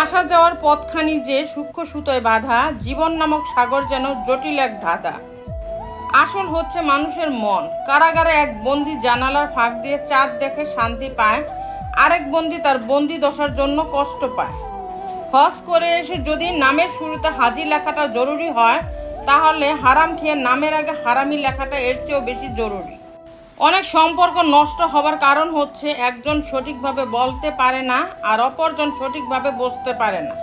আসা যাওয়ার পথখানি যে সূক্ষ্ম সুতোয় বাঁধা, জীবন নামক সাগর যেন জটিল এক ধাঁধা। আসল হচ্ছে মানুষের মন। কারাগারে এক বন্দি জানালার ফাঁক দিয়ে চাঁদ দেখে শান্তি পায়, আরেক বন্দি তার বন্দি দশার জন্য কষ্ট পায়। হজ করে এসে যদি নামের শুরুতে হাজি লেখাটা জরুরি হয়, তাহলে হারাম খেয়ে নামের আগে হারামি লেখাটা এর চেয়েও বেশি জরুরি। অনেক সম্পর্ক নষ্ট হবার কারণ হচ্ছে একজন সঠিকভাবে বলতে পারে না আর অপরজন সঠিকভাবে বুঝতে পারে না।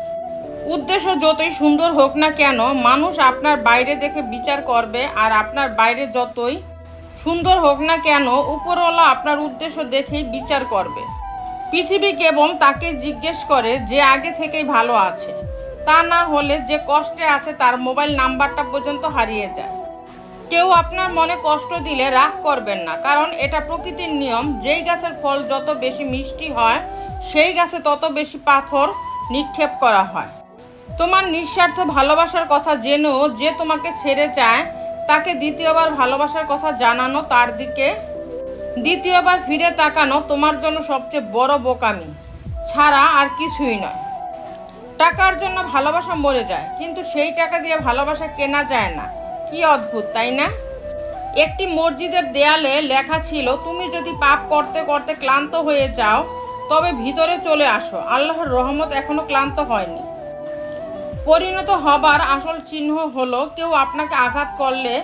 উদ্দেশ্য যতই সুন্দর হোক না কেন, মানুষ আপনার বাইরে দেখে বিচার করবে, আর আপনার বাইরে যতই সুন্দর হোক না কেন, উপরওয়ালা আপনার উদ্দেশ্য দেখেই বিচার করবে। পৃথিবী কেবল তাকে জিজ্ঞেস করে যে আগে থেকেই ভালো আছে, তা না হলে যে কষ্টে আছে তার মোবাইল নাম্বারটা পর্যন্ত হারিয়ে যায়। কেউ আপনার মনে কষ্ট দিলে রাগ করবেন না, কারণ এটা প্রকৃতির নিয়ম। যেই গাছের ফল যত বেশি মিষ্টি হয়, সেই গাছে তত বেশি পাথর নিক্ষেপ করা হয়। তোমার নিঃস্বার্থ ভালোবাসার কথা জেনেও যে তোমাকে ছেড়ে যায়, তাকে দ্বিতীয়বার ভালোবাসার কথা জানানো, তার দিকে দ্বিতীয়বার ফিরে তাকানো তোমার জন্য সবচেয়ে বড় বোকামি ছাড়া আর কিছুই নয়। টাকার জন্য ভালোবাসা মরে যায়, কিন্তু সেই টাকা দিয়ে ভালোবাসা কেনা যায় না। কি অদ্ভুত, তাই না? একটি মসজিদের দেয়ালে লেখা ছিল, তুমি যদি পাপ করতে করতে ক্লান্ত হয়ে যাও, তবে ভিতরে চলে আসো, আল্লাহর রহমত এখনো ক্লান্ত হয়নি। পরিণত হবার আসল চিহ্ন হলো কেউ আপনাকে আঘাত করলে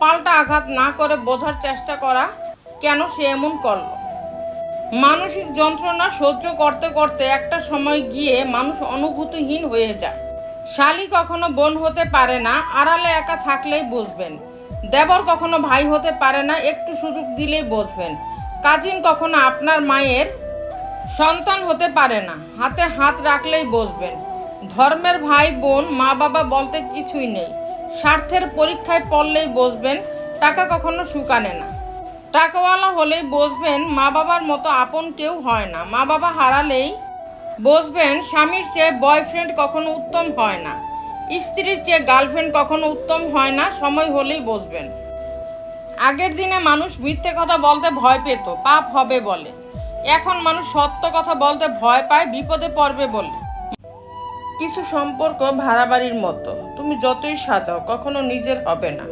পাল্টা আঘাত না করে বোঝার চেষ্টা করা, কেন সে এমন করল। মানসিক যন্ত্রণা সহ্য করতে করতে একটা সময় গিয়ে মানুষ অনুভূতিহীন হয়ে যায়। শালী কখনো বোন হতে পারে না, আড়ালে একা থাকলেই বুঝবেন। দেবর কখনো ভাই হতে পারে না, একটু সুযোগ দিলেই বুঝবেন। কাজিন কখনো আপনার মায়ের সন্তান হতে পারে না, হাতে হাত রাখলেই বুঝবেন। ধর্মের ভাই বোন মা বাবা বলতে কিছুই নেই, স্বার্থের পরীক্ষায় পড়লেই বুঝবেন। টাকা কখনো সুখ আনে না। টাকাওয়ালা হলেই বুঝবেন মা বাবার মতো আপন কেউ হয় না। মা বাবা হারালেই বুঝবেন স্বামীর চেয়ে বয়ফ্রেন্ড কখনো উত্তম হয় না, স্ত্রীর চেয়ে গার্লফ্রেন্ড কখনো উত্তম হয় না। সময় হলেই বুঝবেন। আগের দিনে মানুষ মিথ্যে কথা বলতে ভয় পেত, পাপ হবে বলে। এখন মানুষ সত্য কথা বলতে ভয় পায়, বিপদে পড়বে বলে। কিছু সম্পর্ক ভাড়া বাড়ির মতো, তুমি যতই সাজাও কখনো নিজের হবে না।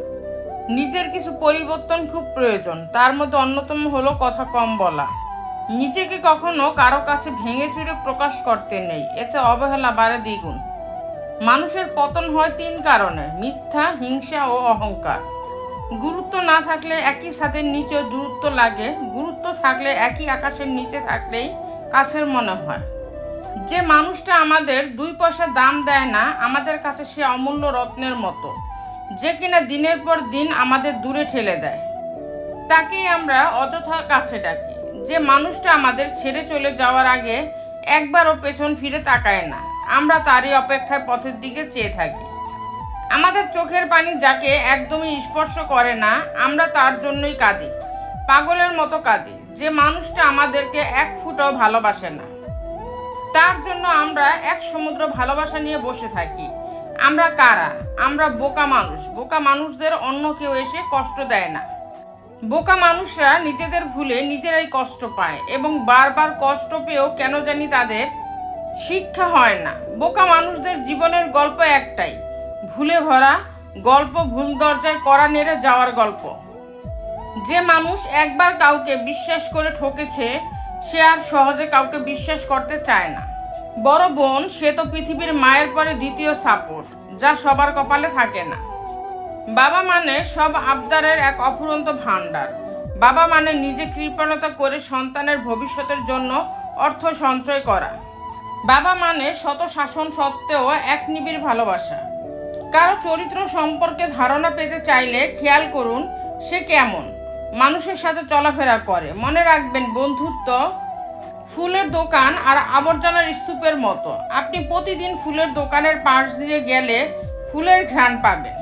নিজের কিছু পরিবর্তন খুব প্রয়োজন, তার মধ্যে অন্যতম হলো কথা কম বলা। নিজেকে কখনো কারো কাছে ভেঙে চুরে প্রকাশ করতে নেই, এতে অবহেলা বাড়ে দ্বিগুণ। মানুষের পতন হয় 3 কারণে: মিথ্যা, হিংসা ও অহংকার। গুরুত্ব না থাকলে একই ছাদের নিচেও দূরত্ব লাগে, গুরুত্ব থাকলে একই আকাশের নিচে থাকলেই কাছের মনে হয়। যে মানুষটা আমাদের 2 পয়সা দাম দেয় না, আমাদের কাছে সে অমূল্য রত্নের মতো। যে কিনা দিনের পর দিন আমাদের দূরে ঠেলে দেয়, তাকেই আমরা অযথা কাছে ডাকি। যে মানুষটা আমাদের ছেড়ে চলে যাওয়ার আগে একবারও পেছন ফিরে তাকায় না, আমরা তারই অপেক্ষায় পথের দিকে চেয়ে থাকি। আমাদের চোখের পানি যাকে একদমই স্পর্শ করে না, আমরা তার জন্যই কাঁদি, পাগলের মতো কাঁদি। যে মানুষটা আমাদেরকে 1 ফুটও ভালোবাসে না, তার জন্য আমরা 1 সমুদ্র ভালোবাসা নিয়ে বসে থাকি। আমরা কারা? আমরা বোকা মানুষ। বোকা মানুষদের অন্য কেউ এসে কষ্ট দেয় না। বোকা মানুষরা নিজেদের ভুলে নিজেরাই কষ্ট পায়, এবং বারবার কষ্ট পেয়েও কেন জানি তাদের শিক্ষা হয় না। বোকা মানুষদের জীবনের গল্প একটাই, ভুলে ভরা গল্প, ভুল দরজায় কড়া নেড়ে যাওয়ার গল্প। যে মানুষ একবার কাউকে বিশ্বাস করে ঠকেছে, সে আর সহজে কাউকে বিশ্বাস করতে চায় না। বড় বোন সে তো পৃথিবীর মায়ের পরে দ্বিতীয় সাপোর্ট, যা সবার কপালে থাকে না। বাবা মানে সব আবদারের এক অফুরন্ত ভাণ্ডার। বাবা মানে নিজে কৃপণতা করে সন্তানের ভবিষ্যতের জন্য অর্থ সঞ্চয় করা। বাবা মানে শত শাসন সত্ত্বেও এক নিবিড় ভালোবাসা। কারো চরিত্র সম্পর্কে ধারণা পেতে চাইলে খেয়াল করুন সে কেমন মানুষের সাথে চলাফেরা করে। মনে রাখবেন, বন্ধুত্ব ফুলের দোকান আর আবর্জনার স্তূপের মতো। আপনি প্রতিদিন ফুলের দোকানের পাশ দিয়ে গেলে ফুলের ঘ্রাণ পাবেন,